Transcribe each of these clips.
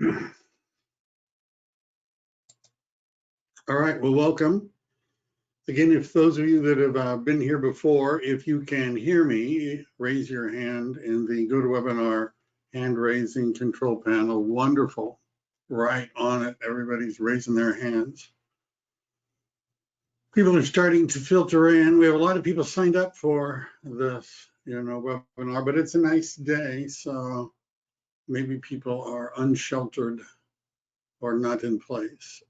All right, well, welcome. Again, if those of you that have been here before, if you can hear me, raise your hand in the GoToWebinar hand raising control panel. Wonderful. Right on it. Everybody's raising their hands. People are starting to filter in. We have a lot of people signed up for this, webinar, but it's a nice day, so maybe people are unsheltered or not in place.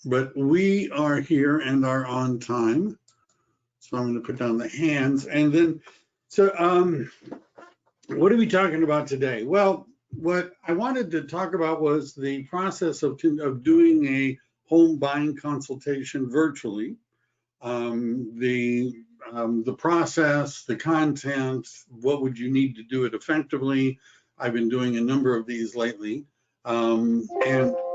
But we are here and are on time. So I'm going to put down the hands. And then, what are we talking about today? Well, what I wanted to talk about was the process of doing a home buying consultation virtually. The process, the content, what would you need to do it effectively? I've been doing a number of these lately. And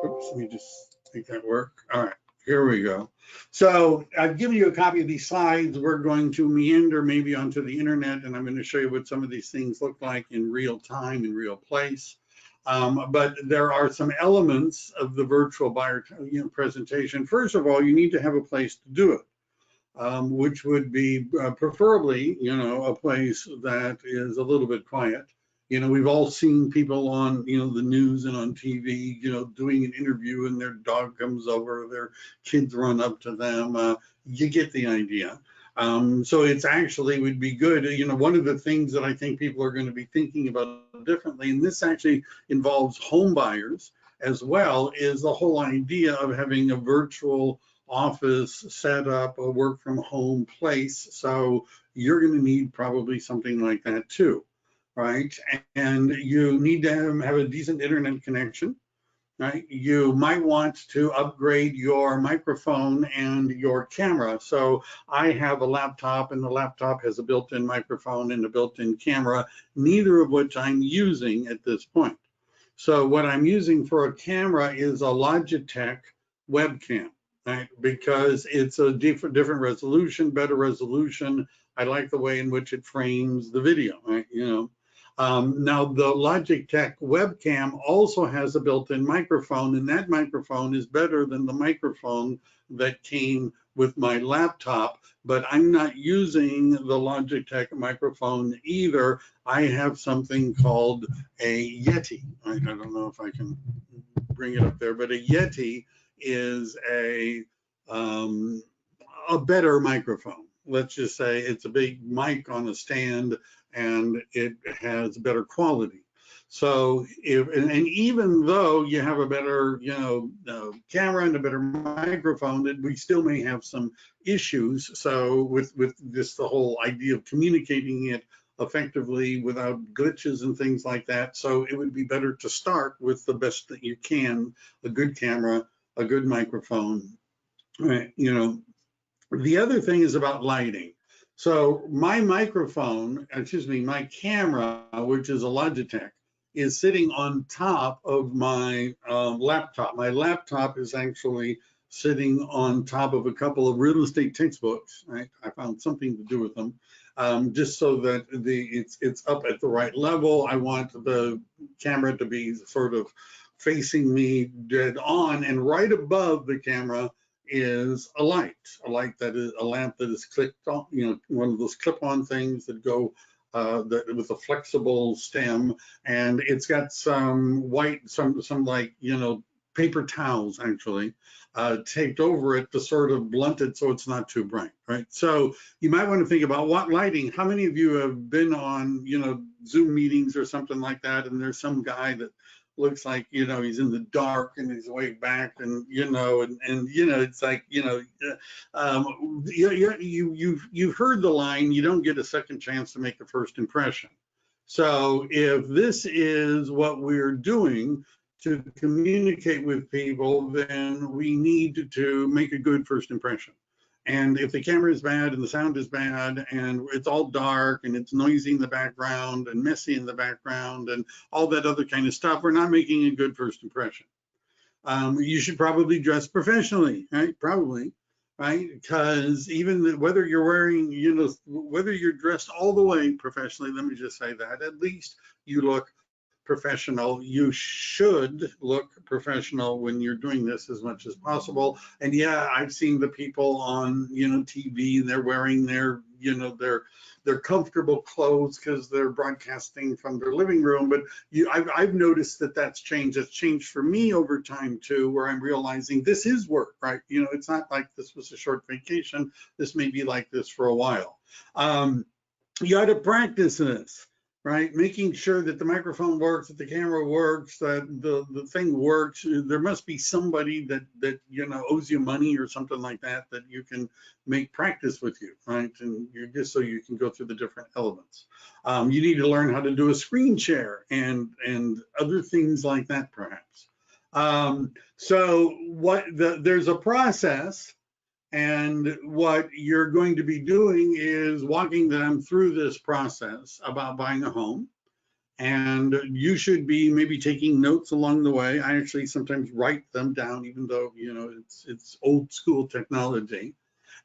oops, let me just make that work. All right, here we go. So I've given you a copy of these slides. We're going to meander maybe onto the internet, and I'm going to show you what some of these things look like in real time, in real place. But there are some elements of the virtual buyer presentation. First of all, you need to have a place to do it. Which would be preferably, a place that is a little bit quiet. We've all seen people on, the news and on TV, doing an interview and their dog comes over, their kids run up to them. You get the idea. So it's actually would be good. One of the things that I think people are going to be thinking about differently, and this actually involves home buyers as well, is the whole idea of having a virtual office set up, a work from home place. So you're going to need probably something like that too, right? And you need to have a decent internet connection, right? You might want to upgrade your microphone and your camera. So I have a laptop, and the laptop has a built-in microphone and a built-in camera, neither of which I'm using at this point. So what I'm using for a camera is a Logitech webcam. Right, because it's a different resolution, better resolution. I like the way in which it frames the video. Right, now the Logitech webcam also has a built-in microphone, and that microphone is better than the microphone that came with my laptop. But I'm not using the Logitech microphone either. I have something called a Yeti. I don't know if I can bring it up there, but a Yeti is a better microphone. Let's just say it's a big mic on a stand, and it has better quality. So and even though you have a better camera and a better microphone, we still may have some issues. So with this, the whole idea of communicating it effectively without glitches and things like that. So it would be better to start with the best that you can, a good camera, a good microphone. Right, the other thing is about lighting. So my microphone, my camera, which is a Logitech, is sitting on top of my laptop. My laptop is actually sitting on top of a couple of real estate textbooks. Right? I found something to do with them, just so that it's up at the right level. I want the camera to be sort of facing me dead on, and right above the camera is a light that is a lamp that is clipped on, one of those clip-on things that go with a flexible stem, and it's got some white, some like paper towels actually taped over it to sort of blunt it so it's not too bright, right? So you might want to think about what lighting. How many of you have been on Zoom meetings or something like that, and there's some guy that looks like he's in the dark and he's way back, and it's like you've heard the line, you don't get a second chance to make a first impression. So if this is what we're doing to communicate with people, then we need to make a good first impression. And if the camera is bad and the sound is bad and it's all dark and it's noisy in the background and messy in the background and all that other kind of stuff, we're not making a good first impression. You should probably dress professionally, right? Probably, right? Because even whether you're wearing, whether you're dressed all the way professionally, let me just say that, at least you look professional. You should look professional when you're doing this as much as possible. And yeah, I've seen the people on, TV, and they're wearing their, their comfortable clothes because they're broadcasting from their living room. But I've noticed that that's changed. It's changed for me over time too, where I'm realizing this is work, right? It's not like this was a short vacation. This may be like this for a while. You got to practice this, right? Making sure that the microphone works, that the camera works, that the thing works. There must be somebody that owes you money or something like that you can make practice with you, right? And just so you can go through the different elements. You need to learn how to do a screen share and other things like that, perhaps. So there's a process. And what you're going to be doing is walking them through this process about buying a home. And you should be maybe taking notes along the way. I actually sometimes write them down, even though, it's old school technology.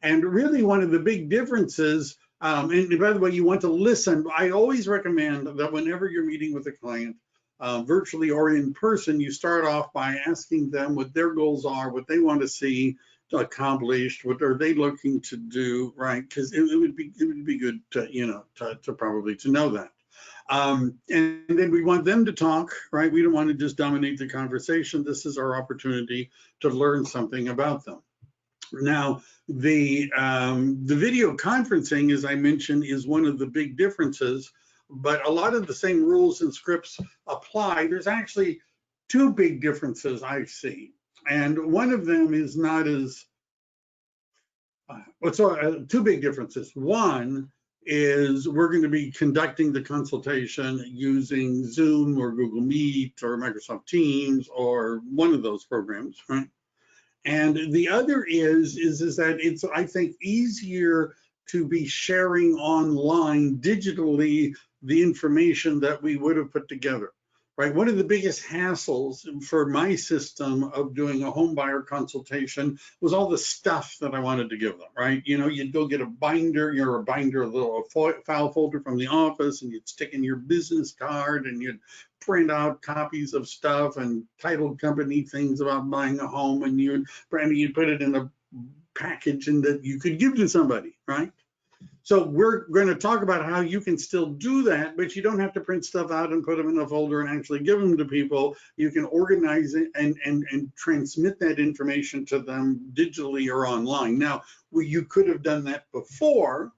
And really one of the big differences, and by the way, you want to listen. I always recommend that whenever you're meeting with a client, virtually or in person, you start off by asking them what their goals are, what they want to see accomplished, what are they looking to do, right? Because it would be good to to probably to know that. And then we want them to talk, right? We don't want to just dominate the conversation. This is our opportunity to learn something about them. Now, the video conferencing, as I mentioned, is one of the big differences, but a lot of the same rules and scripts apply. There's actually two big differences I see. And one of them is not as, two big differences. One is we're going to be conducting the consultation using Zoom or Google Meet or Microsoft Teams or one of those programs, right? And the other is that it's, I think, easier to be sharing online digitally the information that we would have put together. Right, one of the biggest hassles for my system of doing a home buyer consultation was all the stuff that I wanted to give them, right? You'd go get a binder, a little file folder from the office, and you'd stick in your business card, and you'd print out copies of stuff and title company things about buying a home, and you'd put it in a package and that you could give to somebody, right? So we're going to talk about how you can still do that, but you don't have to print stuff out and put them in a folder and actually give them to people. You can organize it and transmit that information to them digitally or online. Now, you could have done that before.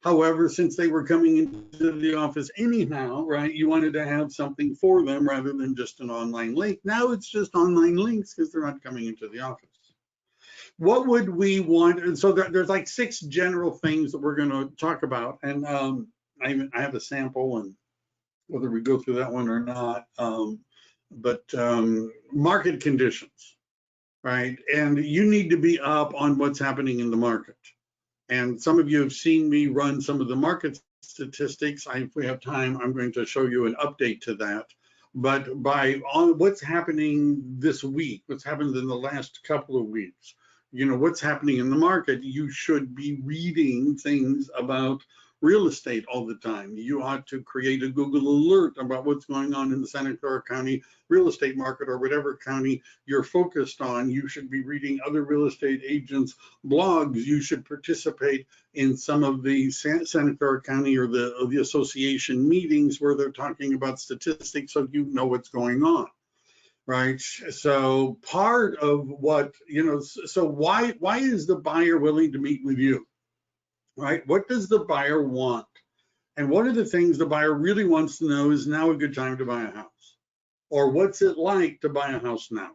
However, since they were coming into the office anyhow, right, you wanted to have something for them rather than just an online link. Now it's just online links because they're not coming into the office. What would we want? And so there's like 6 general things that we're going to talk about. And I have a sample, and whether we go through that one or not, but market conditions, right? And you need to be up on what's happening in the market. And some of you have seen me run some of the market statistics. If we have time, I'm going to show you an update to that. But on what's happening this week, what's happened in the last couple of weeks, what's happening in the market, you should be reading things about real estate all the time. You ought to create a Google alert about what's going on in the Santa Clara County real estate market or whatever county you're focused on. You should be reading other real estate agents' blogs. You should participate in some of the Santa Clara County or the association meetings where they're talking about statistics so you know what's going on. Right. So part of what, so why is the buyer willing to meet with you? Right? What does the buyer want? And one of the things the buyer really wants to know is now a good time to buy a house? Or what's it like to buy a house now?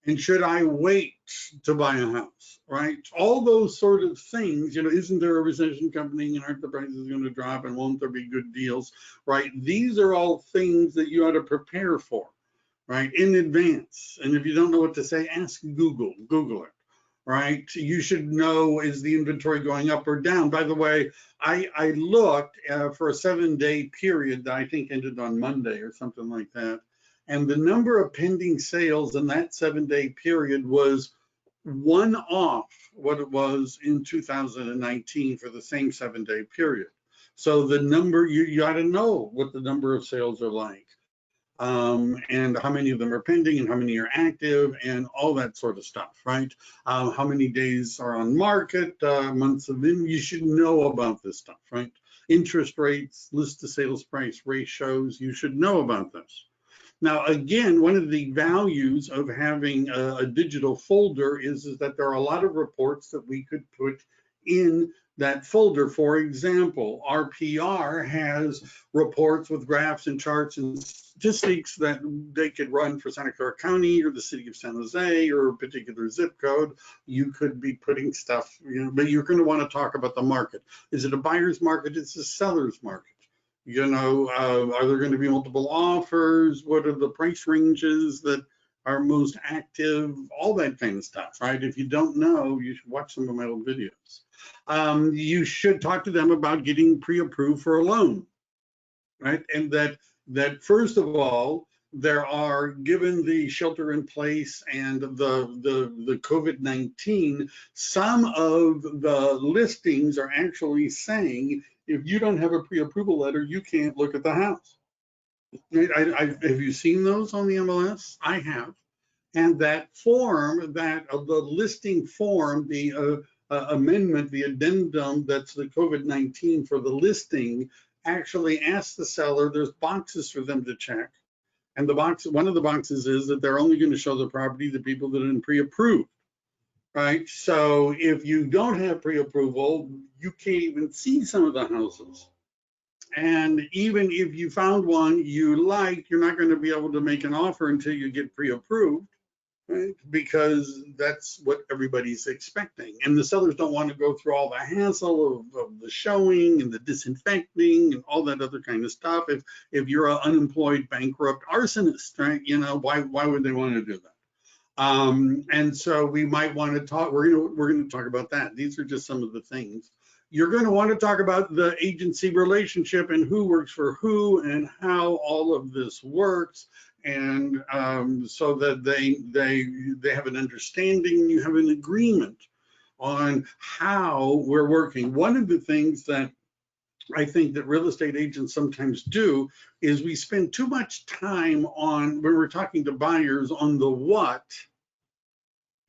And should I wait to buy a house? Right? All those sort of things, isn't there a recession coming and aren't the prices going to drop and won't there be good deals? Right? These are all things that you ought to prepare for. Right, in advance. And if you don't know what to say, ask Google it, right? You should know, is the inventory going up or down? By the way, I looked for a 7-day period that I think ended on Monday or something like that. And the number of pending sales in that 7-day period was 1 off what it was in 2019 for the same 7-day period. So the number, you ought to know what the number of sales are like. and how many of them are pending and how many are active and all that sort of stuff, right? How many days are on market, months of in, you should know about this stuff, right? Interest rates, list to sales price ratios, you should know about this. Now, again, one of the values of having a digital folder is that there are a lot of reports that we could put in that folder. For example, RPR has reports with graphs and charts and statistics that they could run for Santa Clara County or the city of San Jose or a particular zip code. You could be putting stuff, but you're going to want to talk about the market. Is it a buyer's market? It's a seller's market. Are there going to be multiple offers? What are the price ranges that are most active? All that kind of stuff, right? If you don't know, you should watch some of my old videos. You should talk to them about getting pre-approved for a loan, right? And that first of all, there are, given the shelter in place and the COVID-19, some of the listings are actually saying, if you don't have a pre-approval letter, you can't look at the house. Have you seen those on the MLS? I have. And that form, the listing form, the amendment, the addendum that's the COVID-19 for the listing, actually asks the seller, there's boxes for them to check. And one of the boxes is that they're only going to show the property to people that are pre-approved, right? So if you don't have pre-approval, you can't even see some of the houses. And even if you found one you like, you're not going to be able to make an offer until you get pre-approved, right? Because that's what everybody's expecting. And the sellers don't want to go through all the hassle of the showing and the disinfecting and all that other kind of stuff. If you're an unemployed, bankrupt arsonist, right? Why would they want to do that? And so we might want to talk, we're going to talk about that. These are just some of the things. You're going to want to talk about the agency relationship and who works for who and how all of this works. And so that they have an understanding, you have an agreement on how we're working. One of the things that I think that real estate agents sometimes do is we spend too much time on, when we're talking to buyers, on the what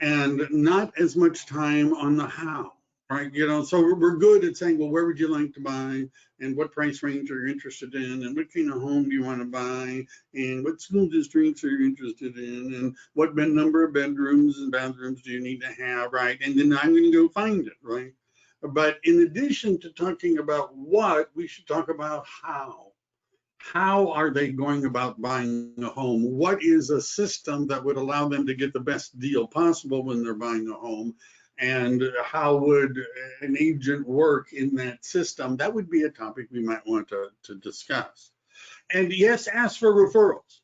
and not as much time on the how, right? So we're good at saying, well, where would you like to buy and what price range are you interested in and what kind of home do you want to buy and what school districts are you interested in and what number of bedrooms and bathrooms do you need to have, right? And then I'm going to go find it, right? But in addition to talking about what, we should talk about how. How are they going about buying a home? What is a system that would allow them to get the best deal possible when they're buying a home? And how would an agent work in that system? That would be a topic we might want to discuss. And yes, ask for referrals.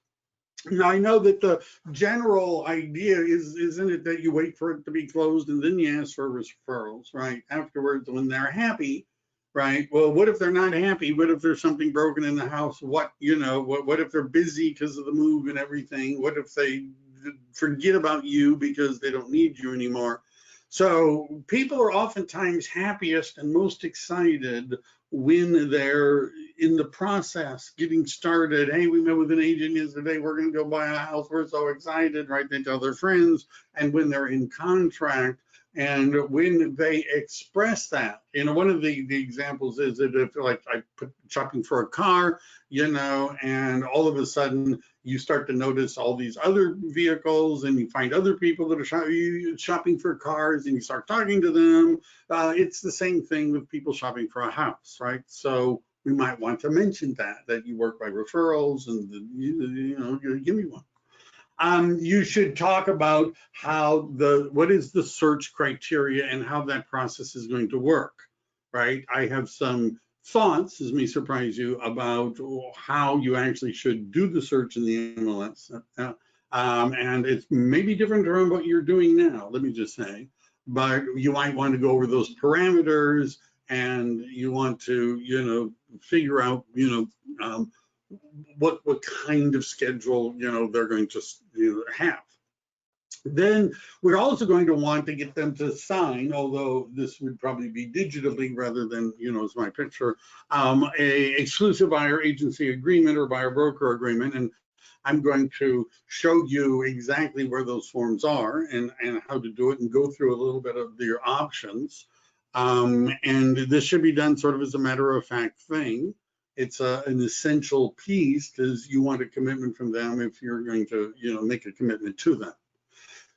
Now, I know that the general idea isn't it that you wait for it to be closed and then you ask for referrals, right? Afterwards, when they're happy, right? Well, what if they're not happy? What if there's something broken in the house? What if they're busy because of the move and everything? What if they forget about you because they don't need you anymore? So people are oftentimes happiest and most excited when they're in the process, getting started. Hey, we met with an agent yesterday. We're going to go buy a house. We're so excited, right? They tell their friends. And when they're in contract, and when they express that, one of the examples is that if like I put shopping for a car, and all of a sudden you start to notice all these other vehicles and you find other people that are shopping for cars and you start talking to them. It's the same thing with people shopping for a house, right? So we might want to mention that you work by referrals and give me one. You should talk about what is the search criteria and how that process is going to work, right? I have some thoughts, this may surprise you, about how you actually should do the search in the MLS. And it's maybe different from what you're doing now, let me just say. But you might want to go over those parameters and you want to, figure out, what kind of schedule they're going to have. Then we're also going to want to get them to sign, although this would probably be digitally rather than, as my picture, a exclusive buyer agency agreement or buyer broker agreement. And I'm going to show you exactly where those forms are and how to do it and go through a little bit of your options. And this should be done sort of as a matter of fact thing. It's an essential piece because you want a commitment from them if you're going to, make a commitment to them.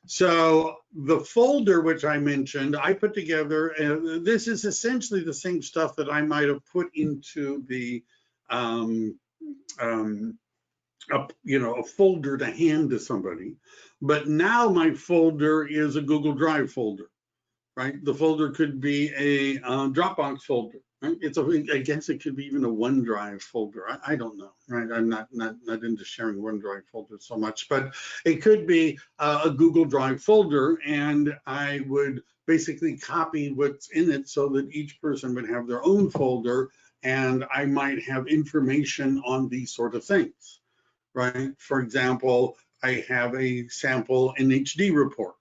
So the folder, which I mentioned, I put together, this is essentially the same stuff that I might have put into the, a folder to hand to somebody. But now my folder is a Google Drive folder, right? The folder could be a Dropbox folder. Right? I guess it could be even a OneDrive folder. I don't know, right? I'm not into sharing OneDrive folders so much, but it could be a Google Drive folder, and I would basically copy what's in it so that each person would have their own folder, and I might have information on these sort of things, right? For example, I have a sample NHD report.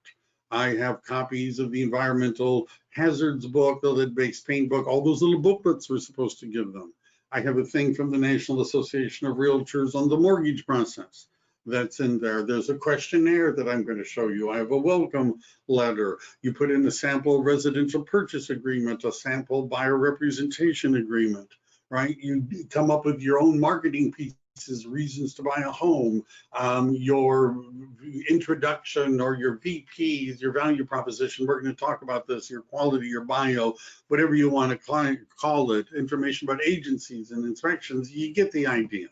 I have copies of the environmental hazards book, the lead-based paint book, all those little booklets we're supposed to give them. I have a thing from the National Association of Realtors on the mortgage process that's in there. There's a questionnaire that I'm going to show you. I have a welcome letter. You put in a sample residential purchase agreement, a sample buyer representation agreement, right? You come up with your own marketing piece, reasons to buy a home, your introduction or your VPs, your value proposition. We're going to talk about this, your quality, your bio, whatever you want to call it, information about agencies and inspections. You get the idea,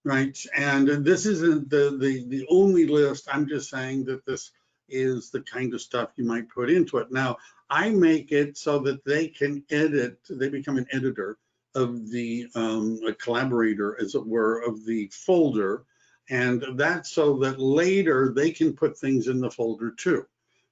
right? And this isn't the only list. I'm just saying that this is the kind of stuff you might put into it. Now, I make it so that they can edit, they become an editor of the a collaborator, as it were, of the folder, and that's so that later they can put things in the folder too.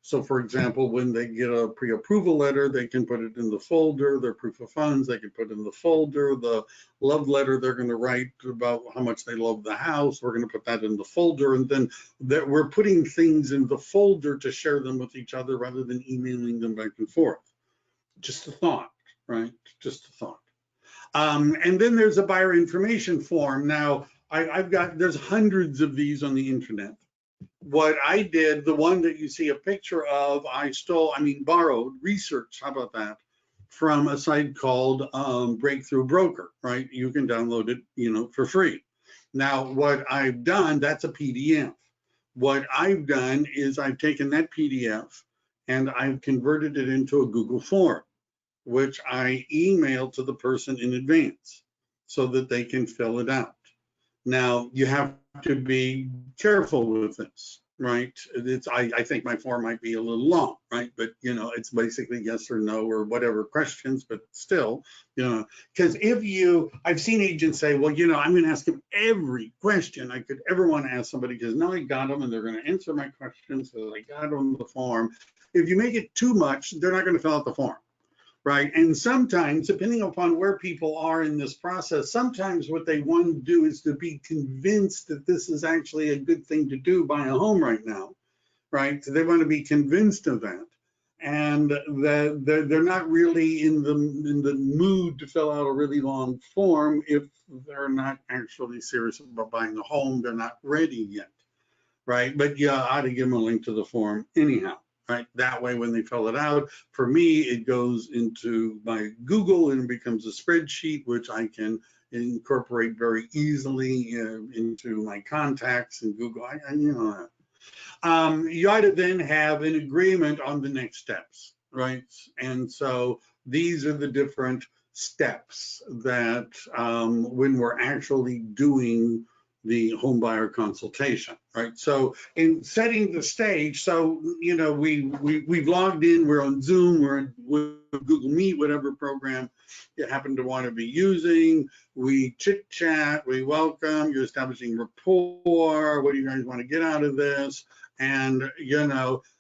So for example, when they get a pre-approval letter, they can put it in the folder. Their proof of funds, they can put in the folder. The love letter they're going to write about how much they love the house, we're going to put that in the folder. And then we're putting things in the folder to share them with each other rather than emailing them back and forth. Just a thought, right? Just a thought. And then there's a buyer information form. Now, there's hundreds of these on the internet. What I did, the one that you see a picture of, borrowed, research, how about that, from a site called Breakthrough Broker, right? You can download it, for free. Now, what I've done, that's a PDF. What I've done is I've taken that PDF and I've converted it into a Google form, which I email to the person in advance so that they can fill it out. Now, you have to be careful with this, right? I think my form might be a little long, right? But, it's basically yes or no or whatever questions, but still, because I've seen agents say, well, I'm going to ask them every question I could ever want to ask somebody because now I got them and they're going to answer my questions because I got them the form. If you make it too much, they're not going to fill out the form. Right. And sometimes, depending upon where people are in this process, sometimes what they want to do is to be convinced that this is actually a good thing to do, buy a home right now. Right. So they want to be convinced of that. And they're not really in the mood to fill out a really long form if they're not actually serious about buying a home. They're not ready yet. Right. But yeah, I ought to give them a link to the form anyhow. Right. That way, when they fill it out, for me, it goes into my Google and it becomes a spreadsheet, which I can incorporate very easily into my contacts in Google. You ought to then have an agreement on the next steps, right? And so these are the different steps that when we're actually doing the home buyer consultation, right? So in setting the stage, so we've logged in, we're on Zoom, we're with Google Meet, whatever program you happen to want to be using. We chit chat, we welcome, you're establishing rapport. What do you guys want to get out of this? And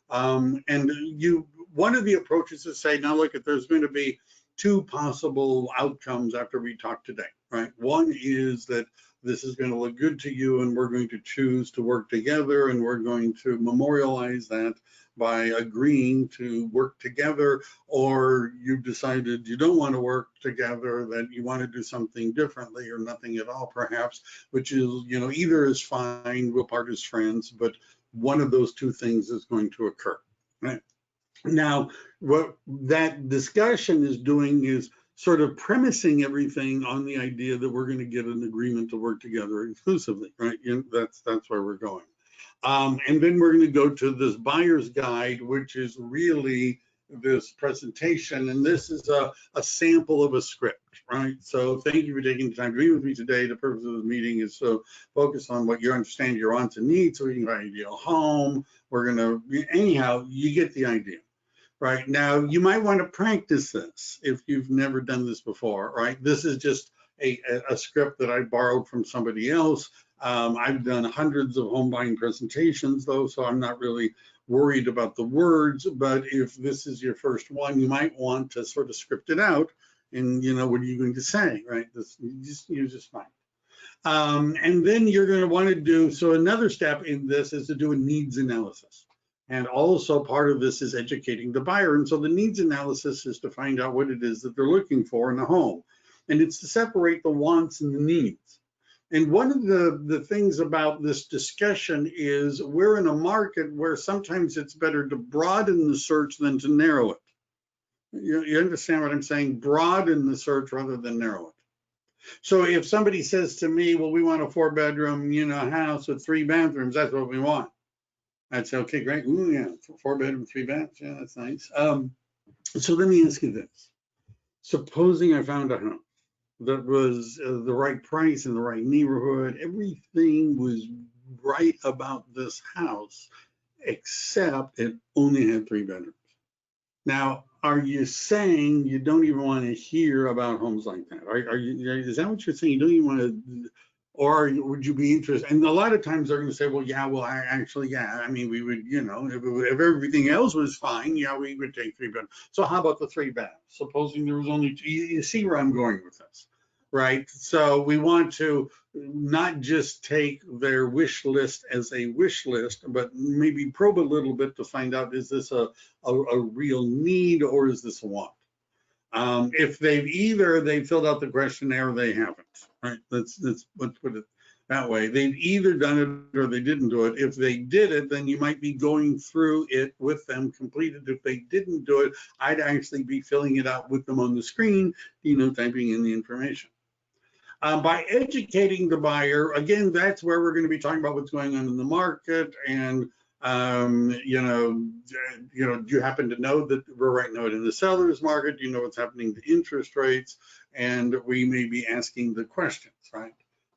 one of the approaches is say, now look, if there's going to be two possible outcomes after we talk today, right? One is that this is going to look good to you, and we're going to choose to work together, and we're going to memorialize that by agreeing to work together, or you've decided you don't want to work together, that you want to do something differently or nothing at all perhaps, which is, either is fine, we'll part as friends, but one of those two things is going to occur, right? Now, what that discussion is doing is sort of premising everything on the idea that we're going to get an agreement to work together exclusively, right? That's where we're going. And then we're going to go to this buyer's guide, which is really this presentation. And this is a sample of a script, right? So thank you for taking the time to be with me today. The purpose of the meeting is to focus on what you understand your wants and needs so we can find you a home. We're going to, anyhow, you get the idea. Right now, you might want to practice this if you've never done this before, right? This is just a script that I borrowed from somebody else. I've done hundreds of home buying presentations though, so I'm not really worried about the words, but if this is your first one, you might want to sort of script it out and, what are you going to say, right? You just fine. And then you're going to want to do, so another step in this is to do a needs analysis. And also part of this is educating the buyer. And so the needs analysis is to find out what it is that they're looking for in a home. And it's to separate the wants and the needs. And one of the things about this discussion is we're in a market where sometimes it's better to broaden the search than to narrow it. You understand what I'm saying? Broaden the search rather than narrow it. So if somebody says to me, well, we want a 4-bedroom, house with 3 bathrooms, that's what we want. I'd say, okay, great. Ooh, yeah, 4-bedroom, 3 baths. Yeah, that's nice. So let me ask you this. Supposing I found a house that was the right price in the right neighborhood, everything was right about this house, except it only had 3 bedrooms. Now, are you saying you don't even want to hear about homes like that? Is that what you're saying? You don't even want to, or would you be interested? And a lot of times they're going to say, well, yeah, I mean, we would, if everything else was fine, yeah, we would take 3 bedrooms. So how about the 3 baths? Supposing there was only 2, you see where I'm going with this, right? So we want to not just take their wish list as a wish list, but maybe probe a little bit to find out, is this a real need or is this a want? If they filled out the questionnaire or they haven't, right? Let's put it that way. They've either done it or they didn't do it. If they did it, then you might be going through it with them completed. If they didn't do it, I'd actually be filling it out with them on the screen, typing in the information. By educating the buyer, again, that's where we're going to be talking about what's going on in the market. And, do you happen to know that we're right now in the seller's market? Do you know what's happening to interest rates? And we may be asking the questions, right,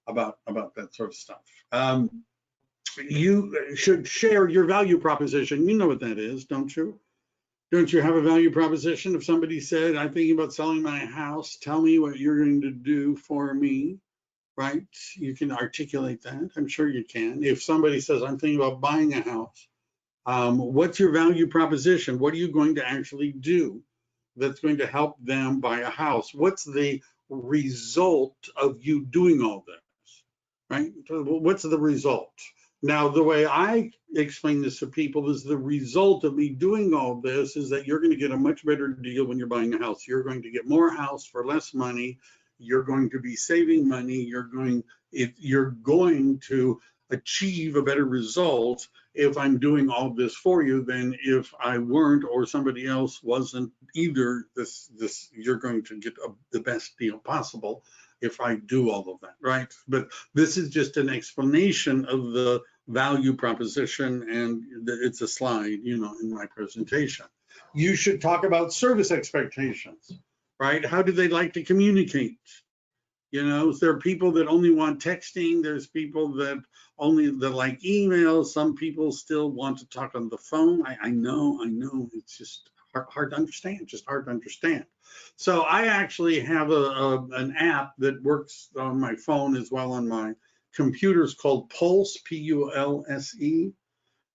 about that sort of stuff. You should share your value proposition. You know what that is, don't you? Don't you have a value proposition? If somebody said, I'm thinking about selling my house, tell me what you're going to do for me, right? You can articulate that. I'm sure you can. If somebody says, I'm thinking about buying a house, what's your value proposition? What are you going to actually do that's going to help them buy a house? What's the result of you doing all this, right? What's the result? Now, the way I explain this to people is the result of me doing all this is that you're going to get a much better deal when you're buying a house. You're going to get more house for less money. You're going to be saving money. You're going to achieve a better result if I'm doing all this for you than if I weren't or somebody else wasn't either. You're going to get the best deal possible if I do all of that, right? But this is just an explanation of the value proposition, and it's a slide, in my presentation. You should talk about service expectations, right? How do they like to communicate? There are people that only want texting. There's people that like emails. Some people still want to talk on the phone. I know. It's just hard to understand. Just hard to understand. So I actually have an app that works on my phone as well on my computer. It's called Pulse, P-U-L-S-E.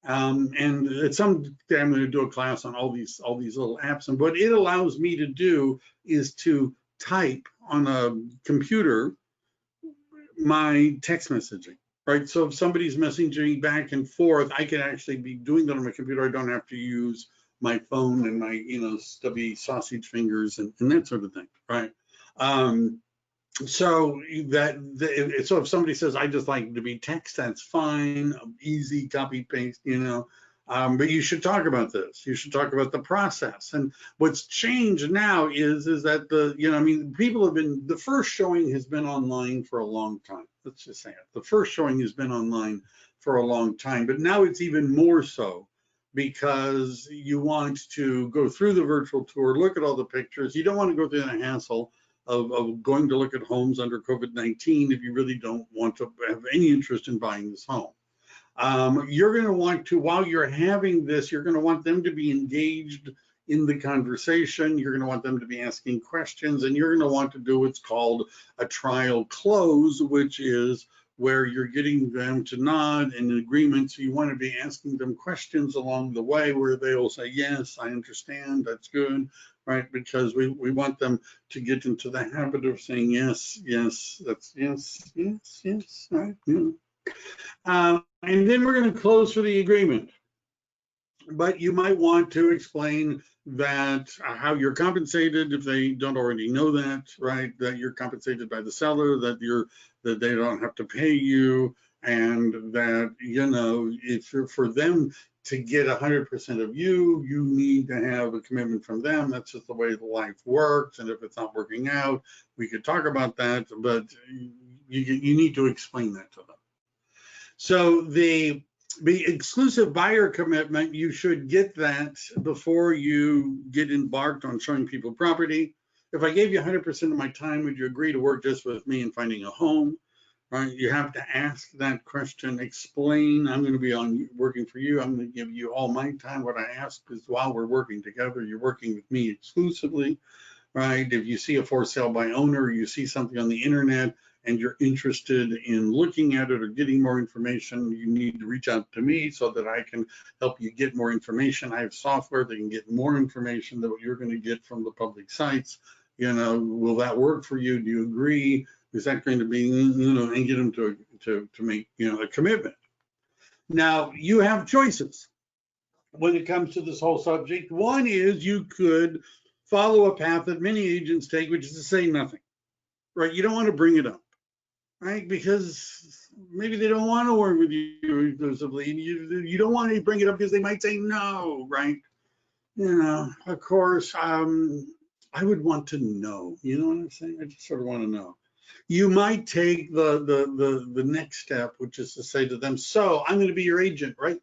And someday I'm going to do a class on all these little apps. And what it allows me to do is to type on a computer my text messaging, right? So if somebody's messaging back and forth, I can actually be doing that on my computer. I don't have to use my phone and my, stubby sausage fingers and that sort of thing, right? So so if somebody says, I just like to be text, that's fine, easy copy paste, but you should talk about this. You should talk about the process. And what's changed now is that people have been, the first showing has been online for a long time. Let's just say it. The first showing has been online for a long time, but now it's even more so because you want to go through the virtual tour, look at all the pictures. You don't want to go through the hassle of going to look at homes under COVID-19 if you really don't want to have any interest in buying this home. You're going to want to, while you're having this, you're going to want them to be engaged in the conversation. You're going to want them to be asking questions, and you're going to want to do what's called a trial close, which is where you're getting them to nod in agreement. So you want to be asking them questions along the way where they will say, yes, I understand, that's good, right? Because we want them to get into the habit of saying, yes, yes, that's yes, yes, yes, right? Yeah. And then we're going to close for the agreement. But you might want to explain that how you're compensated if they don't already know that, right? That you're compensated by the seller, that they don't have to pay you, and that if you're, for them to get 100% of you, you need to have a commitment from them. That's just the way the life works. And if it's not working out, we could talk about that, but you need to explain that to them. So the exclusive buyer commitment, you should get that before you get embarked on showing people property. If I gave you 100% of my time, would you agree to work just with me in finding a home? Right? You have to ask that question, explain, I'm going to be working for you. I'm going to give you all my time. What I ask is while we're working together, you're working with me exclusively, right? If you see a for sale by owner, you see something on the internet, and you're interested in looking at it or getting more information, you need to reach out to me so that I can help you get more information. I have software that can get more information than what you're going to get from the public sites. Will that work for you? Do you agree? Is that going to be, and get them to make, a commitment. Now, you have choices when it comes to this whole subject. One is you could follow a path that many agents take, which is to say nothing, right? You don't want to bring it up, right? Because maybe they don't want to work with you exclusively. You don't want to bring it up because they might say no, right? Of course, I would want to know. You know what I'm saying? I just sort of want to know. You might take the next step, which is to say to them, so I'm going to be your agent, right?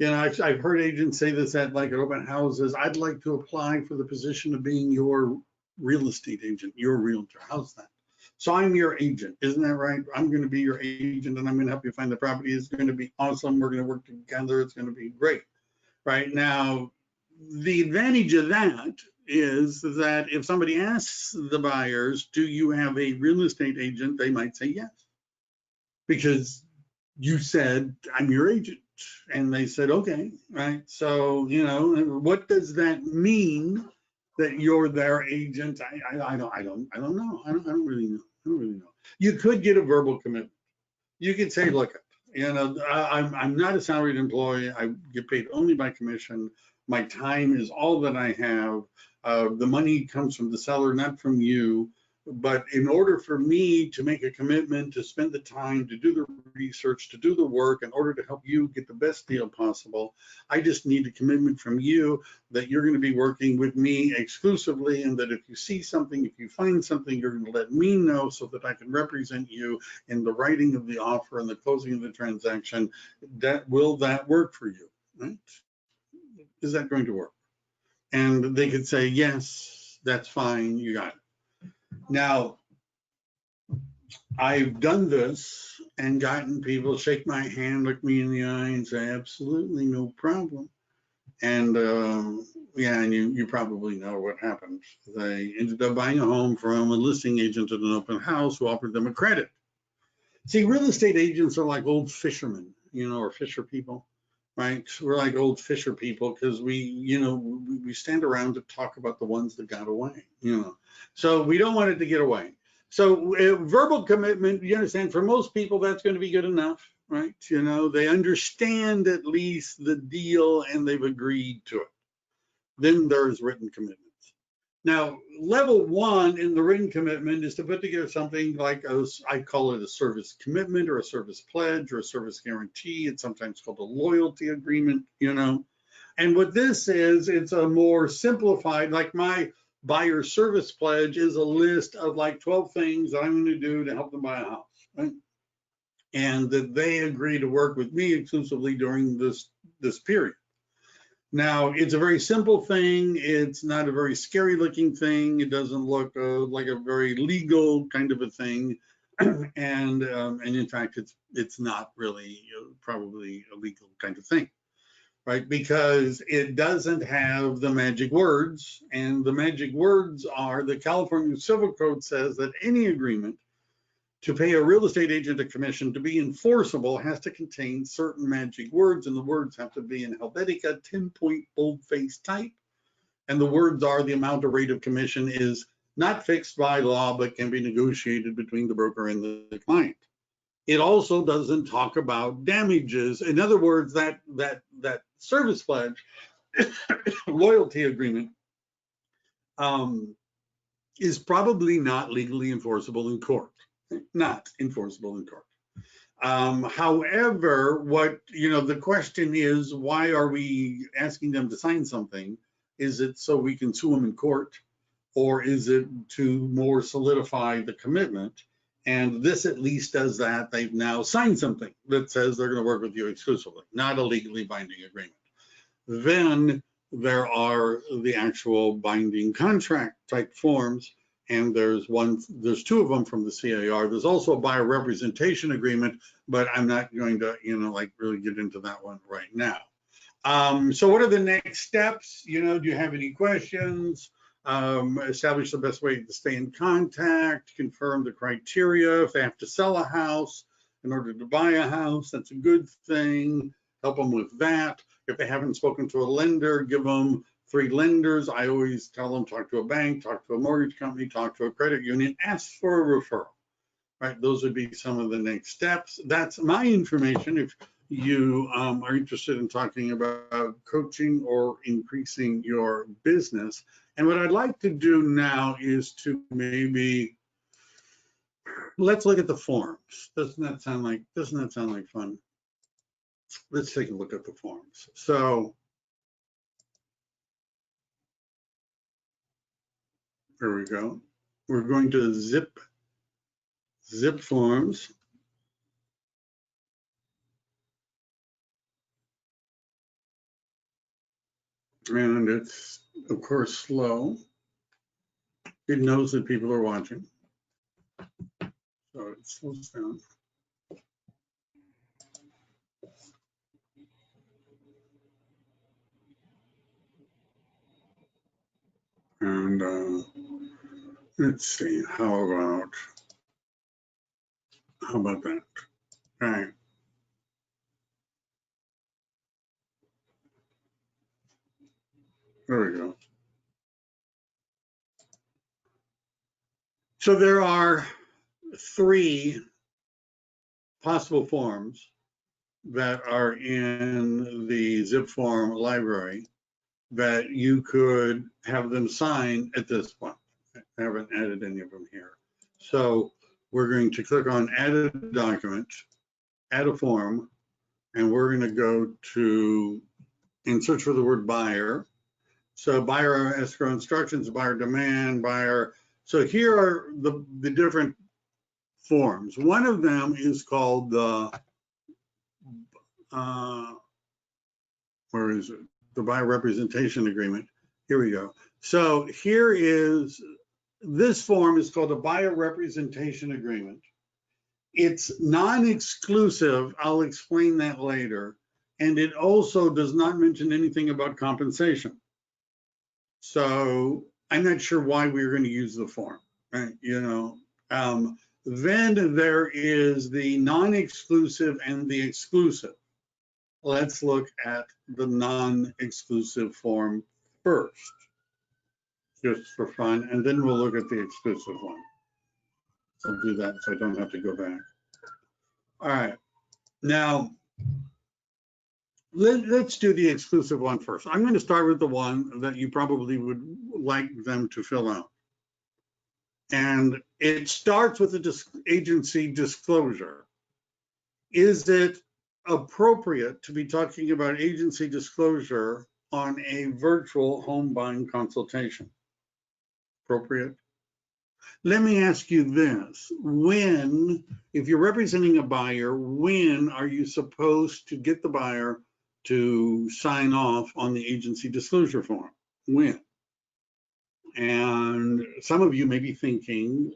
I've heard agents say this at open houses. I'd like to apply for the position of being your real estate agent, your realtor. How's that? So I'm your agent, isn't that right? I'm going to be your agent, and I'm going to help you find the property. It's going to be awesome. We're going to work together. It's going to be great. Right now, the advantage of that is that if somebody asks the buyers, do you have a real estate agent? They might say yes, because you said, I'm your agent. And they said, okay, right? So, what does that mean that you're their agent? I don't know. I don't really know. You could get a verbal commitment. You could say, look, I'm not a salaried employee. I get paid only by commission. My time is all that I have. The money comes from the seller, not from you. But in order for me to make a commitment, to spend the time, to do the research, to do the work, in order to help you get the best deal possible, I just need a commitment from you that you're going to be working with me exclusively, and that if you see something, if you find something, you're going to let me know so that I can represent you in the writing of the offer and the closing of the transaction. Will that work for you? Right? Is that going to work? And they could say, yes, that's fine, you got it. Now, I've done this and gotten people shake my hand, look me in the eye, and say, absolutely no problem. And and you probably know what happened. They ended up buying a home from a listing agent at an open house who offered them a credit. See, real estate agents are like old fishermen, or fisher people, right? We're like old fisher people because we stand around to talk about the ones that got away, So we don't want it to get away. So verbal commitment, you understand, for most people, that's going to be good enough, right? You know, they understand at least the deal and they've agreed to it. Then there's written commitments. Now, level one in the written commitment is to put together something like I call it a service commitment or a service pledge or a service guarantee. It's sometimes called a loyalty agreement, you know. And what this is, it's a more simplified, like my buyer service pledge is a list of like 12 things that I'm going to do to help them buy a house, right? And that they agree to work with me exclusively during this period. Now, it's a very simple thing. It's not a very scary looking thing. It doesn't look like a very legal kind of a thing. And in fact, it's not really probably a legal kind of thing, right? Because it doesn't have the magic words. And the magic words are the California Civil Code says that any agreement to pay a real estate agent a commission to be enforceable has to contain certain magic words, and the words have to be in Helvetica 10-point boldface type. And the words are the amount or rate of commission is not fixed by law, but can be negotiated between the broker and the client. It also doesn't talk about damages. In other words, that service pledge, loyalty agreement, is probably not legally enforceable in court. Not enforceable in court. However, the question is, why are we asking them to sign something? Is it so we can sue them in court, or is it to more solidify the commitment? And this at least does that. They've now signed something that says they're going to work with you exclusively, not a legally binding agreement. Then there are the actual binding contract type forms. And there's two of them from the CAR. There's also a buyer representation agreement, but I'm not going to, really get into that one right now. So what are the next steps? Do you have any questions? Establish the best way to stay in contact, confirm the criteria. If they have to sell a house in order to buy a house, that's a good thing. Help them with that. If they haven't spoken to a lender, give them 3 lenders. I always tell them, talk to a bank, talk to a mortgage company, talk to a credit union, ask for a referral, right? Those would be some of the next steps. That's my information. If you are interested in talking about coaching or increasing your business. And what I'd like to do now is to let's look at the forms. Doesn't that sound like fun? Let's take a look at the forms. So, there we go. We're going to zip forms. And it's, of course, slow. It knows that people are watching. So it slows down. And let's see, how about that? All right. There we go. So there are 3 possible forms that are in the zip form library that you could have them sign at this point. I haven't added any of them here. So we're going to click on add a document, add a form, and we're going to go to and search for the word buyer. So buyer escrow instructions, buyer demand, buyer. So here are the different forms. One of them is called the, where is it? The buyer representation agreement. Here we go. So here is, this form is called a buyer representation agreement. It's non-exclusive. I'll explain that later. And it also does not mention anything about compensation. So I'm not sure why we're going to use the form, right? Then there is the non-exclusive and the exclusive. Let's look at the non-exclusive form first, just for fun, and then we'll look at the exclusive one. I'll do that so I don't have to go back. All right, now let's do the exclusive one first. I'm going to start with the one that you probably would like them to fill out. And it starts with the agency disclosure. Is it appropriate to be talking about agency disclosure on a virtual home buying consultation? Appropriate? Let me ask you this. If you're representing a buyer, when are you supposed to get the buyer to sign off on the agency disclosure form? When? And some of you may be thinking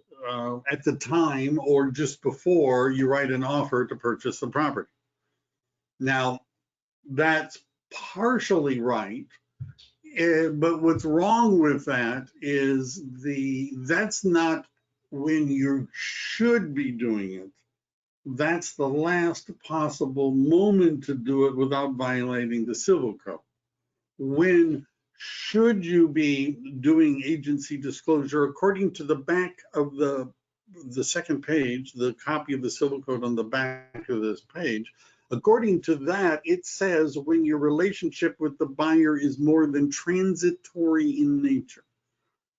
at the time or just before you write an offer to purchase the property. Now, that's partially right, but what's wrong with that is that's not when you should be doing it. That's the last possible moment to do it without violating the civil code. When should you be doing agency disclosure? According to the back of the second page, the copy of the civil code on the back of this page, according to that, it says when your relationship with the buyer is more than transitory in nature.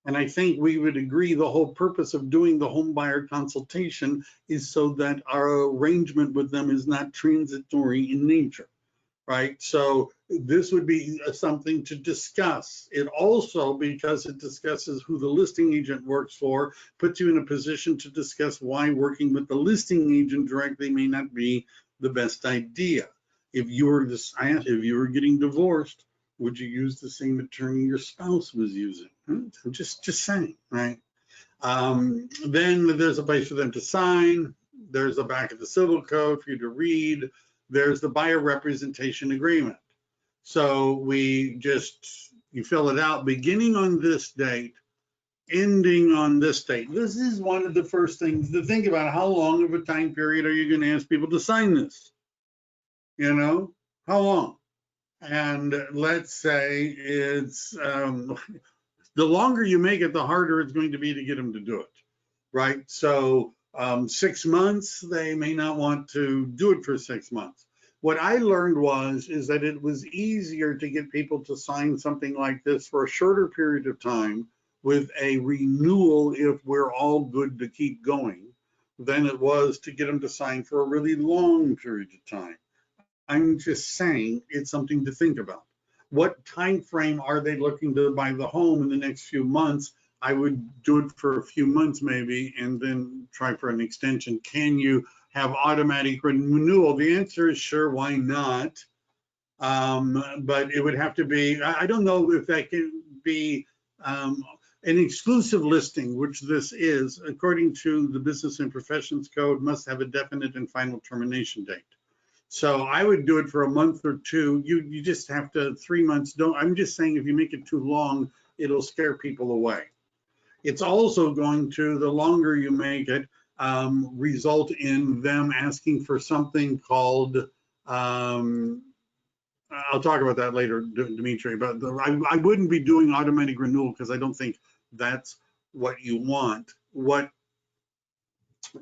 And I think we would agree the whole purpose of doing the home buyer consultation is so that our arrangement with them is not transitory in nature, right? So this would be something to discuss. It also, because it discusses who the listing agent works for, puts you in a position to discuss why working with the listing agent directly may not be the best idea. If you were getting divorced, would you use the same attorney your spouse was using? I'm just saying, right? Then there's a place for them to sign. There's a back of the civil code for you to read. There's the buyer representation agreement. So you fill it out beginning on this date, ending on this date. This is one of the first things to think about. How long of a time period are you going to ask people to sign this? You know, how long? And let's say it's the longer you make it, the harder it's going to be to get them to do it, right? So 6 months, they may not want to do it for 6 months. What I learned is that it was easier to get people to sign something like this for a shorter period of time with a renewal if we're all good to keep going than it was to get them to sign for a really long period of time. I'm just saying it's something to think about. What time frame are they looking to buy the home in the next few months? I would do it for a few months maybe and then try for an extension. Can you have automatic renewal? The answer is sure, why not? But it would have to be, I don't know if that can be an exclusive listing, which this is, according to the Business and Professions Code, must have a definite and final termination date. So I would do it for a month or two. You just have to, 3 months. I'm just saying if you make it too long, it'll scare people away. It's also going to, the longer you make it, result in them asking for something called, I'll talk about that later, Dimitri, but I wouldn't be doing automatic renewal because I don't think that's what you want. What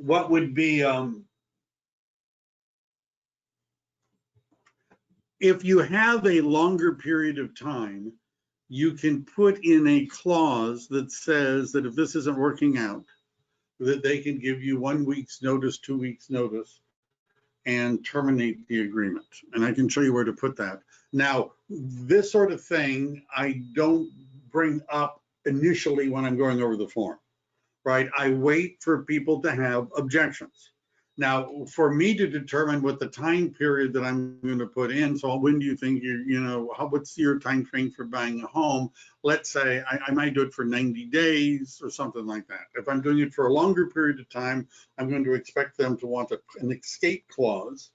would be, if you have a longer period of time, you can put in a clause that says that if this isn't working out, that they can give you 1 week's notice, 2 weeks notice, and terminate the agreement. And I can show you where to put that. Now, this sort of thing, I don't bring up initially when I'm going over the form, right? I wait for people to have objections. Now, for me to determine what the time period that I'm going to put in, so when do you think what's your time frame for buying a home? Let's say I might do it for 90 days or something like that. If I'm doing it for a longer period of time, I'm going to expect them to want an escape clause,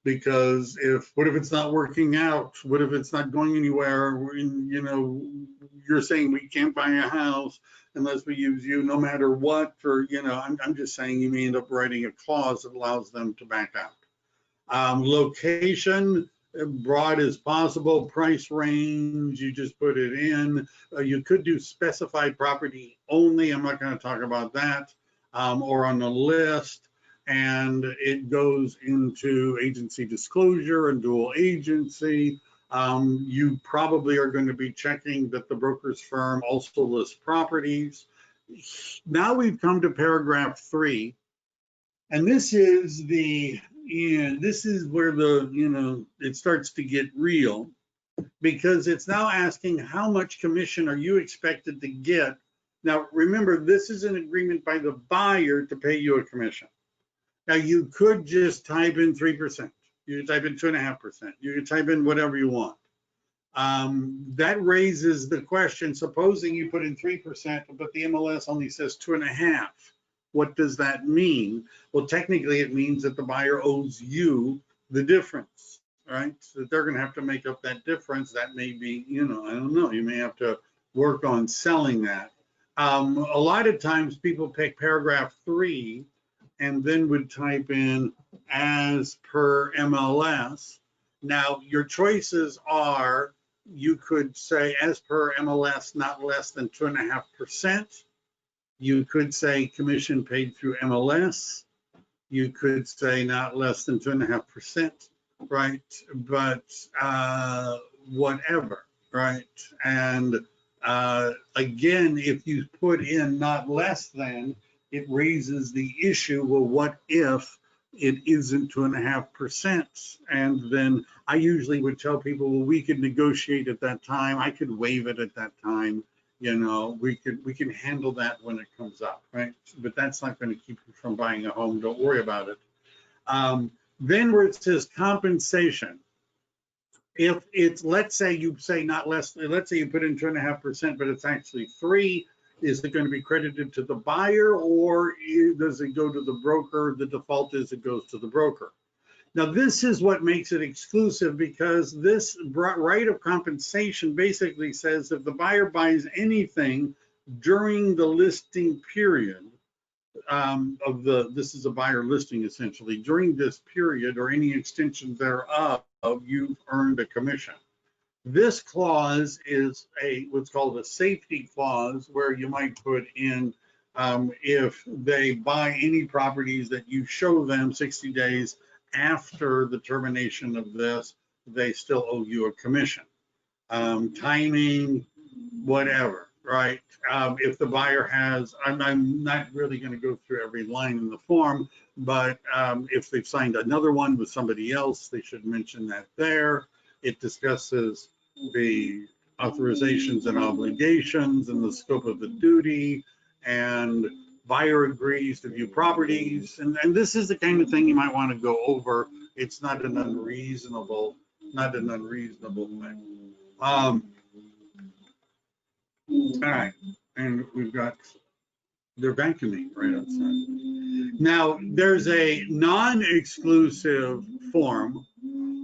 because what if it's not working out? What if it's not going anywhere? You're saying we can't buy a house unless we use you no matter what, I'm just saying you may end up writing a clause that allows them to back out. Location, broad as possible. Price range, you just put it in. You could do specified property only. I'm not going to talk about that. or on a list, and it goes into agency disclosure and dual agency. You probably are going to be checking that the broker's firm also lists properties. Now we've come to paragraph 3, and this is where it starts to get real, because it's now asking how much commission are you expected to get. Now remember, this is an agreement by the buyer to pay you a commission. Now you could just type in 3%, you can type in 2.5%, you can type in whatever you want. That raises the question, supposing you put in 3%, but the MLS only says 2.5%. What does that mean? Well, technically it means that the buyer owes you the difference, right? So they're going to have to make up that difference. That may be, I don't know, you may have to work on selling that. A lot of times people pick paragraph 3 and then would type in as per MLS. Now your choices are, you could say as per MLS, not less than 2.5%. You could say commission paid through MLS. You could say not less than 2.5%, right? But whatever, right? And again, if you put in not less than, it raises the issue, well, what if it isn't 2.5%? And then I usually would tell people, well, we could negotiate at that time. I could waive it at that time. We can handle that when it comes up, right? But that's not going to keep you from buying a home. Don't worry about it. Then where it says compensation, if it's, let's say you say not less, let's say you put in 2.5%, but it's actually 3%, is it going to be credited to the buyer, or does it go to the broker? The default is it goes to the broker. Now, this is what makes it exclusive, because this right of compensation basically says if the buyer buys anything during the listing period this is a buyer listing essentially, during this period or any extension thereof, you've earned a commission. This clause is what's called a safety clause, where you might put in if they buy any properties that you show them 60 days after the termination of this, they still owe you a commission. Timing, whatever, right? If the buyer has, I'm not really going to go through every line in the form, but if they've signed another one with somebody else, they should mention that there. It discusses the authorizations and obligations and the scope of the duty, and buyer agrees to view properties. And this is the kind of thing you might want to go over. It's not an unreasonable thing. All right, and we've got, they're vacuuming right outside. Now, there's a non-exclusive form,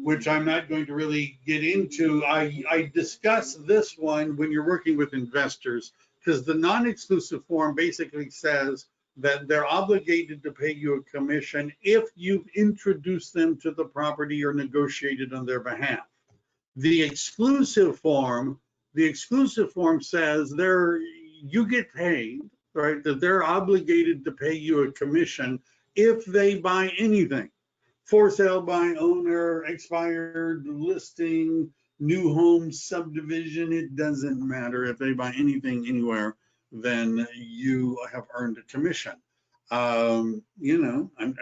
which I'm not going to really get into. I discuss this one when you're working with investors, because the non-exclusive form basically says that they're obligated to pay you a commission if you've introduced them to the property or negotiated on their behalf. The exclusive form says you get paid, right? That they're obligated to pay you a commission if they buy anything. For sale by owner, expired listing, new home subdivision, it doesn't matter. If they buy anything anywhere, then you have earned a commission. I'm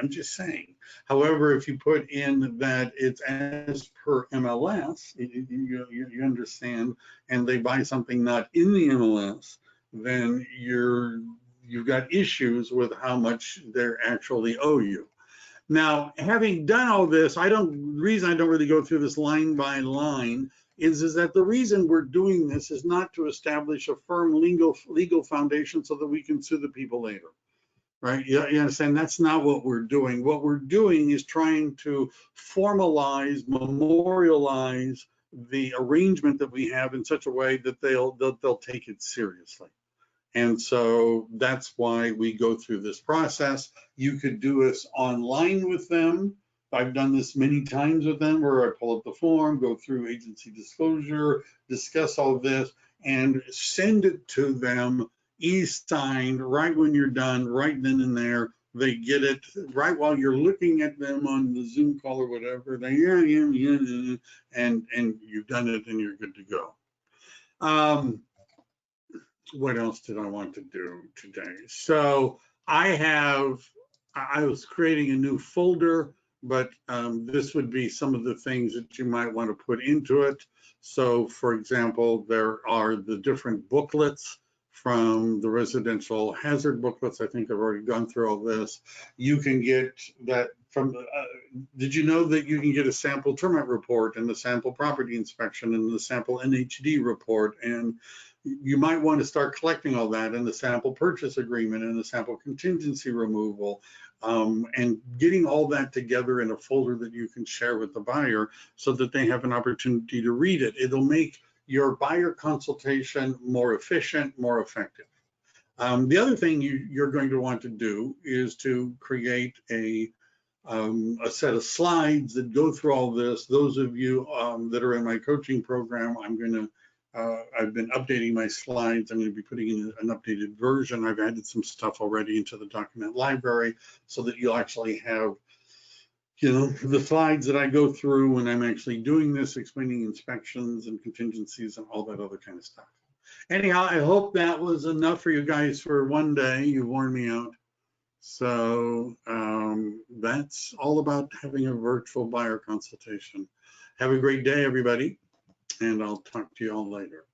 just saying. However, if you put in that it's as per MLS, you understand, and they buy something not in the MLS, then you've got issues with how much they actually owe you. Now, having done all this, the reason I don't really go through this line by line is that the reason we're doing this is not to establish a firm legal foundation so that we can sue the people later, right? You understand? That's not what we're doing. What we're doing is trying to formalize, memorialize the arrangement that we have in such a way that they'll take it seriously. And so that's why we go through this process. You could do this online with them. I've done this many times with them, where I pull up the form, go through agency disclosure, discuss all of this, and send it to them e-signed right when you're done, right then and there. They get it right while you're looking at them on the Zoom call or whatever. They yeah, and you've done it and you're good to go. What else did I want to do today? So I was creating a new folder, but this would be some of the things that you might want to put into it. So for example, there are the different booklets from the residential hazard booklets. I think I've already gone through all this. You can get that from, did you know that you can get a sample termite report and the sample property inspection and the sample NHD report, and you might want to start collecting all that in the sample purchase agreement and the sample contingency removal, and getting all that together in a folder that you can share with the buyer so that they have an opportunity to read it. It'll make your buyer consultation more efficient, more effective. The other thing you're going to want to do is to create a set of slides that go through all this. Those of you that are in my coaching program, I've been updating my slides. I'm going to be putting in an updated version. I've added some stuff already into the document library so that you'll actually have, the slides that I go through when I'm actually doing this, explaining inspections and contingencies and all that other kind of stuff. Anyhow, I hope that was enough for you guys for one day. You worn me out. So that's all about having a virtual buyer consultation. Have a great day, everybody, and I'll talk to you all later.